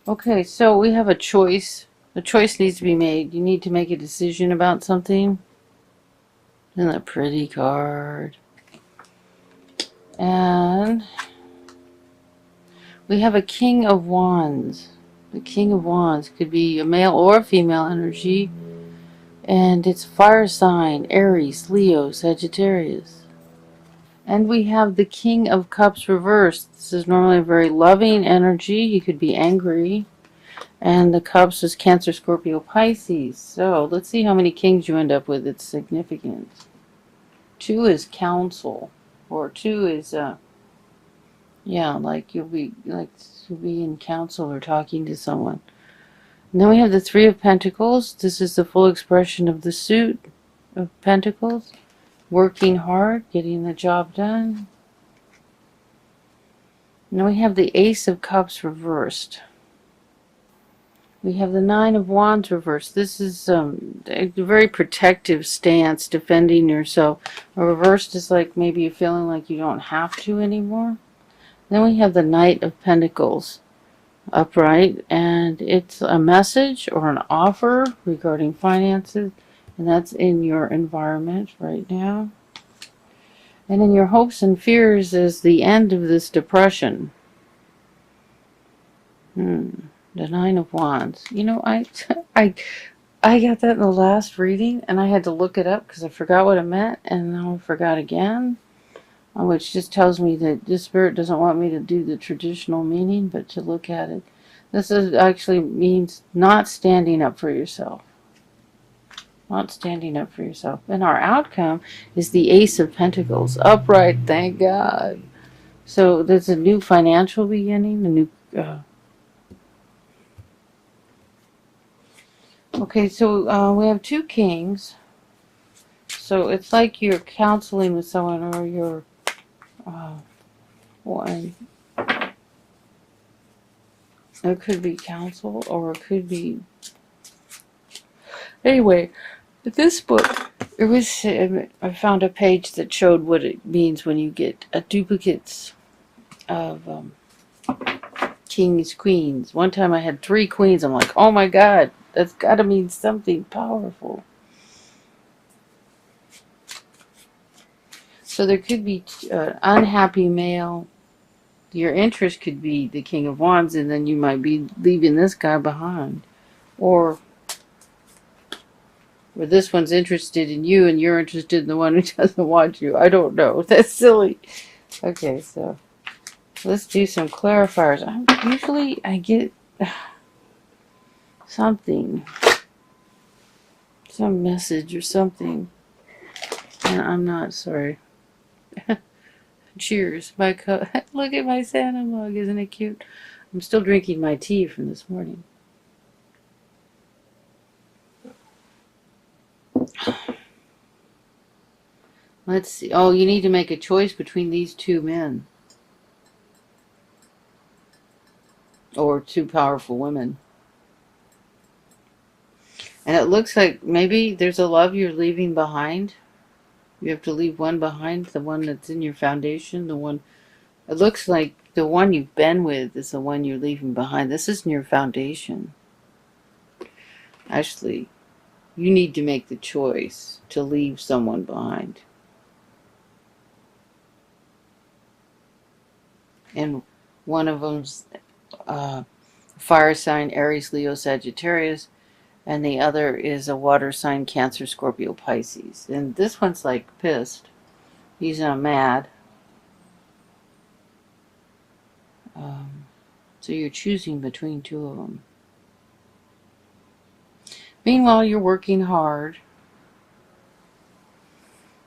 Okay, so we have a choice. A choice needs to be made. You need to make a decision about something. And a pretty card. And we have a King of Wands. The King of Wands could be a male or a female energy. And it's fire sign, Aries, Leo, Sagittarius. And we have the King of Cups reversed. This is normally a very loving energy. You could be angry. And the Cups is Cancer, Scorpio, Pisces. So let's see how many kings you end up with. It's significant. 2 is counsel. Or 2 is, yeah, like you'll be in counsel or talking to someone. And then we have the 3 of Pentacles. This is the full expression of the suit of Pentacles. Working hard, getting the job done. And then we have the Ace of Cups reversed. We have the 9 of Wands reversed. This is a very protective stance, defending yourself. A reversed is like maybe you're feeling like you don't have to anymore. Then we have the Knight of Pentacles upright, and it's a message or an offer regarding finances, and that's in your environment right now. And in your hopes and fears is the end of this depression. The 9 of Wands. You know, I got that in the last reading, and I had to look it up because I forgot what it meant, and now I forgot again, which just tells me that this spirit doesn't want me to do the traditional meaning, but to look at it. This is actually means not standing up for yourself. Not standing up for yourself. And our outcome is the Ace of Pentacles. Upright, thank God. So there's a new financial beginning, a new... Okay, so we have 2 kings. So it's like you're counseling with someone, or you're... one. It could be counsel, or it could be... Anyway, this book, it was... I found a page that showed what it means when you get duplicates of kings, queens. One time I had 3 queens. I'm like, oh my God, that's got to mean something powerful. So there could be unhappy male. Your interest could be the King of Wands, and then you might be leaving this guy behind. Or this one's interested in you, and you're interested in the one who doesn't want you. I don't know. That's silly. Okay, so let's do some clarifiers. Usually I get something. Some message or something. And I'm not sorry. Cheers. My cup. Look at my Santa mug. Isn't it cute? I'm still drinking my tea from this morning. Let's see. Oh, you need to make a choice between these 2 men. Or 2 powerful women. And it looks like maybe there's a love you're leaving behind. You have to leave one behind, the one that's in your foundation, the one... It looks like the one you've been with is the one you're leaving behind. This isn't your foundation. Actually, you need to make the choice to leave someone behind. And one of them's fire sign, Aries, Leo, Sagittarius. And the other is a water sign, Cancer, Scorpio, Pisces. And this one's like pissed. He's mad. So you're choosing between 2 of them. Meanwhile, you're working hard.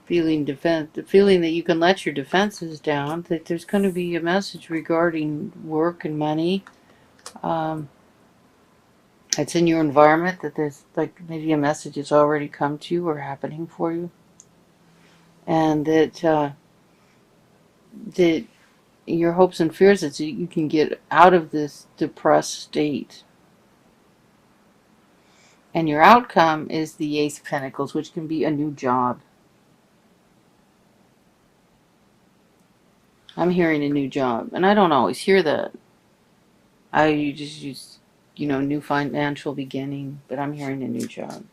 The feeling that you can let your defenses down. That there's going to be a message regarding work and money. It's in your environment that there's like maybe a message that's already come to you or happening for you. And that your hopes and fears is that you can get out of this depressed state. And your outcome is the Ace of Pentacles, which can be a new job. I'm hearing a new job, and I don't always hear that. you know, new financial beginning, but I'm hearing a new job.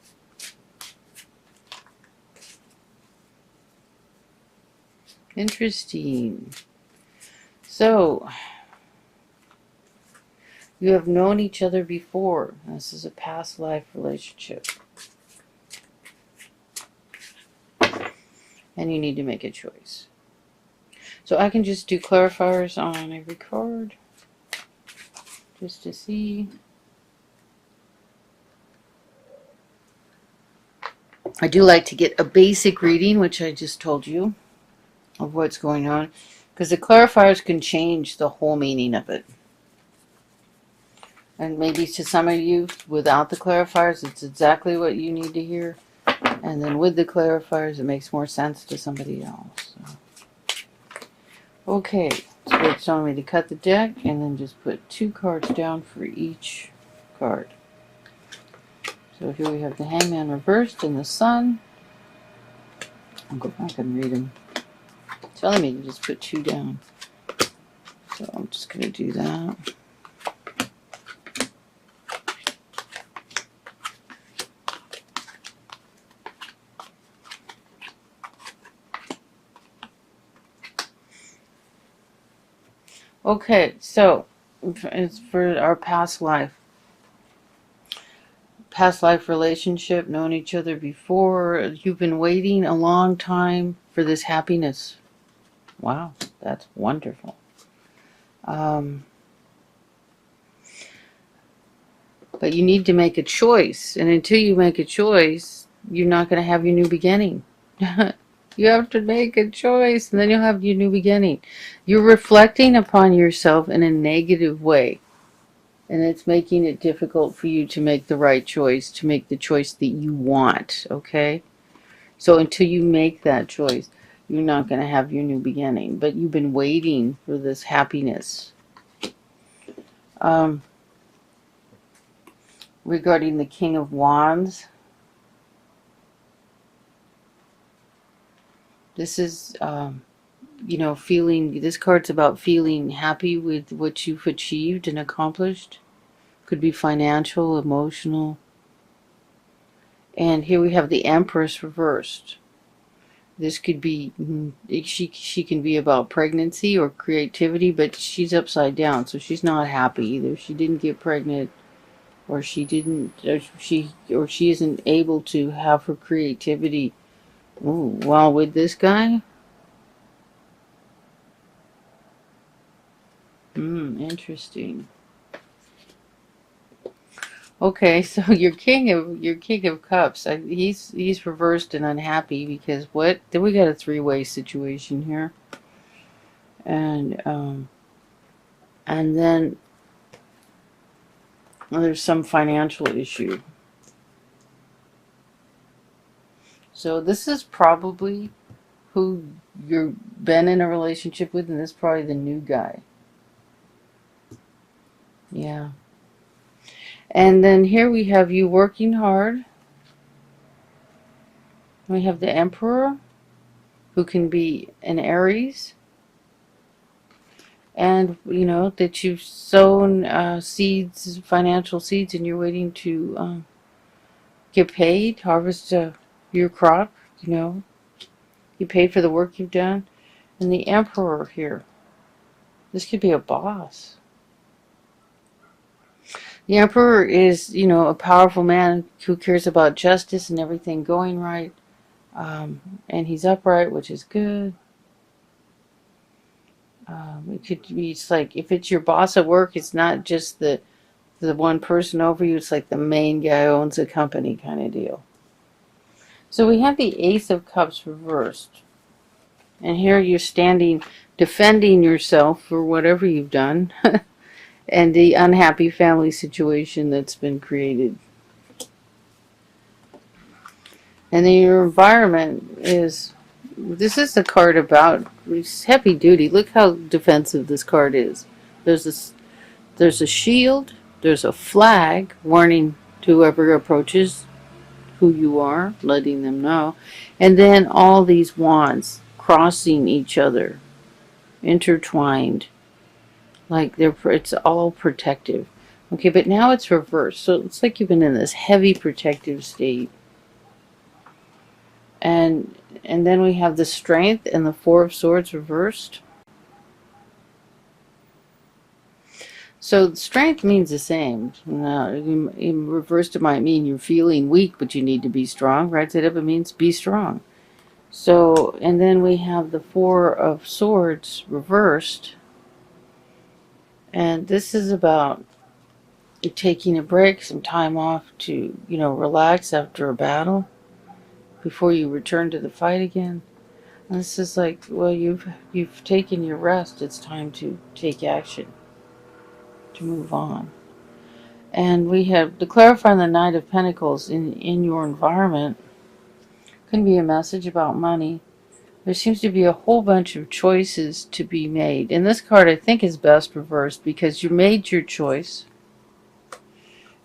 Interesting. So, you have known each other before. This is a past life relationship. And you need to make a choice. So I can just do clarifiers on every card. Just to see. I do like to get a basic reading, which I just told you, of what's going on. Because the clarifiers can change the whole meaning of it. And maybe to some of you, without the clarifiers, it's exactly what you need to hear. And then with the clarifiers, it makes more sense to somebody else. So. Okay, so it's telling me to cut the deck and then just put 2 cards down for each card. So here we have the Hangman reversed and the Sun. I'll go back and read them. It's telling me to just put 2 down. So I'm just going to do that. Okay, so it's for our past life. Past life relationship, known each other before. You've been waiting a long time for this happiness. Wow, that's wonderful. But you need to make a choice. And until you make a choice, you're not going to have your new beginning. You have to make a choice, and then you'll have your new beginning. You're reflecting upon yourself in a negative way. And it's making it difficult for you to make the right choice, to make the choice that you want, okay? So until you make that choice, you're not going to have your new beginning. But you've been waiting for this happiness. Regarding the King of Wands, this is, you know, feeling, this card's about feeling happy with what you've achieved and accomplished. Could be financial, emotional. And here we have the Empress reversed. This could be, she can be about pregnancy or creativity, but she's upside down, so she's not happy either. She didn't get pregnant, or she didn't, or she isn't able to have her creativity. Ooh, well, with this guy, interesting. Okay, so your King of Cups, he's reversed and unhappy because what? Then we got a 3-way situation here, and then there's some financial issue. So this is probably who you've been in a relationship with, and this is probably the new guy. Yeah. And then here we have you working hard. We have the Emperor, who can be an Aries. And, you know, that you've sown seeds, financial seeds, and you're waiting to get paid, harvest your crop, you know. You paid for the work you've done. And the Emperor here. This could be a boss. The Emperor is, you know, a powerful man who cares about justice and everything going right. And he's upright, which is good. It could be, it's like, if it's your boss at work, it's not just the one person over you. It's like the main guy owns a company kind of deal. So we have the Ace of Cups reversed. And here you're standing, defending yourself for whatever you've done. And the unhappy family situation that's been created. And then your environment is, this is a card about, it's heavy duty. Look how defensive this card is. There's a shield, there's a flag warning to whoever approaches who you are, letting them know. And then all these wands crossing each other, intertwined. Like it's all protective. Okay, but now it's reversed. So it's like you've been in this heavy protective state. And then we have the Strength and the Four of Swords reversed. So strength means the same. Now, in reversed, it might mean you're feeling weak, but you need to be strong. Right side up, it means be strong. So, and then we have the Four of Swords reversed. And this is about taking a break, some time off to, relax after a battle before you return to the fight again. And this is like, well, you've taken your rest. It's time to take action, to move on. And we have to clarify the Knight of Pentacles in your environment. Can be a message about money. There seems to be a whole bunch of choices to be made. And this card, I think, is best reversed because you made your choice.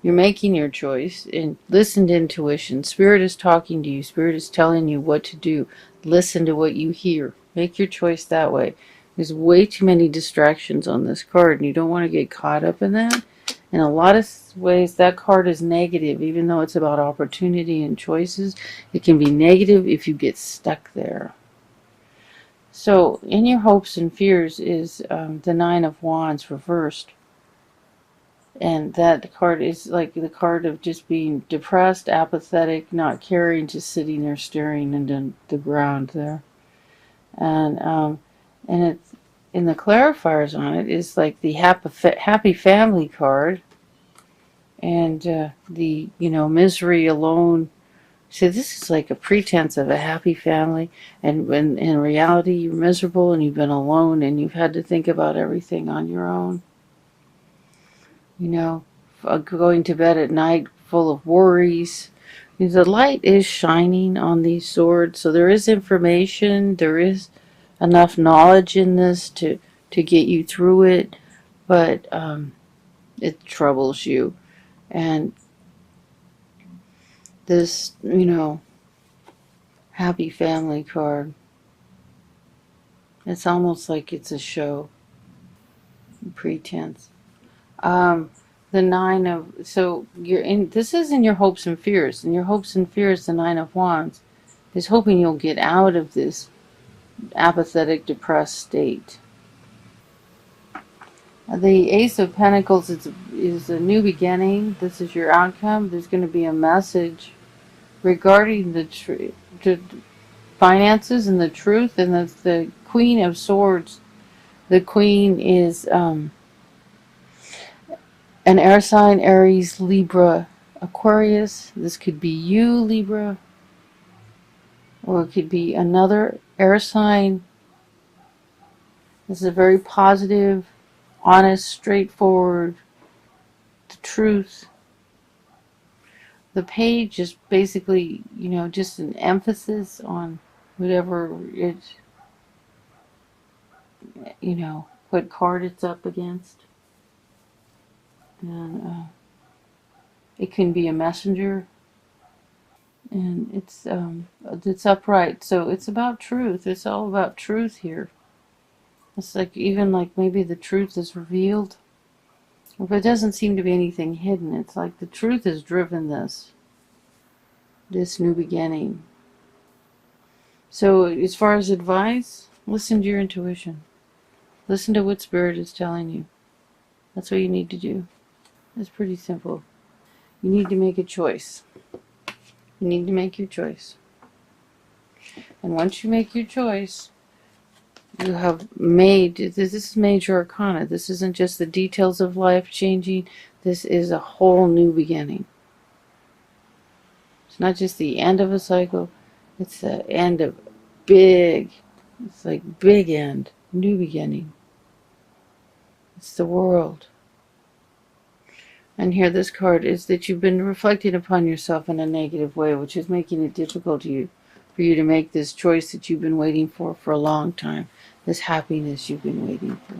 You're making your choice. And listen to intuition. Spirit is talking to you. Spirit is telling you what to do. Listen to what you hear. Make your choice that way. There's way too many distractions on this card, and you don't want to get caught up in that. In a lot of ways, that card is negative, even though it's about opportunity and choices. It can be negative if you get stuck there. So, in your hopes and fears is the Nine of Wands reversed. And that card is like the card of just being depressed, apathetic, not caring, just sitting there staring into the ground there. And it's in the clarifiers on it is like the happy family card. And the, misery alone. So this is like a pretense of a happy family. And when in reality you're miserable and you've been alone and you've had to think about everything on your own. Going to bed at night full of worries. The light is shining on these swords. So there is information. There is enough knowledge in this to get you through it. But it troubles you. And this, happy family card, it's almost like it's a show, pretense. The Nine of, so this is in your hopes and fears. In your hopes and fears, the Nine of Wands is hoping you'll get out of this apathetic, depressed state. The Ace of Pentacles is a new beginning. This is your outcome. There's going to be a message regarding the finances and the truth. And the Queen of Swords. The Queen is an air sign: Aries, Libra, Aquarius. This could be you, Libra, or it could be another air sign. This is a very positive, honest, straightforward, the truth. The page is basically, just an emphasis on whatever it, what card it's up against. And it can be a messenger. And it's upright. So it's about truth. It's all about truth here. It's like, even like maybe the truth is revealed. If it doesn't seem to be anything hidden, it's like the truth has driven this new beginning. So as far as advice, listen to your intuition. Listen to what Spirit is telling you. That's what you need to do. It's pretty simple. You need to make a choice. You need to make your choice. And once you make your choice, you have made, this is major arcana. This isn't just the details of life changing. This is a whole new beginning. It's not just the end of a cycle. It's the end of it's like big end, new beginning. It's the world. And here this card is that you've been reflecting upon yourself in a negative way, which is making it difficult for you to make this choice that you've been waiting for a long time. This happiness you've been waiting for.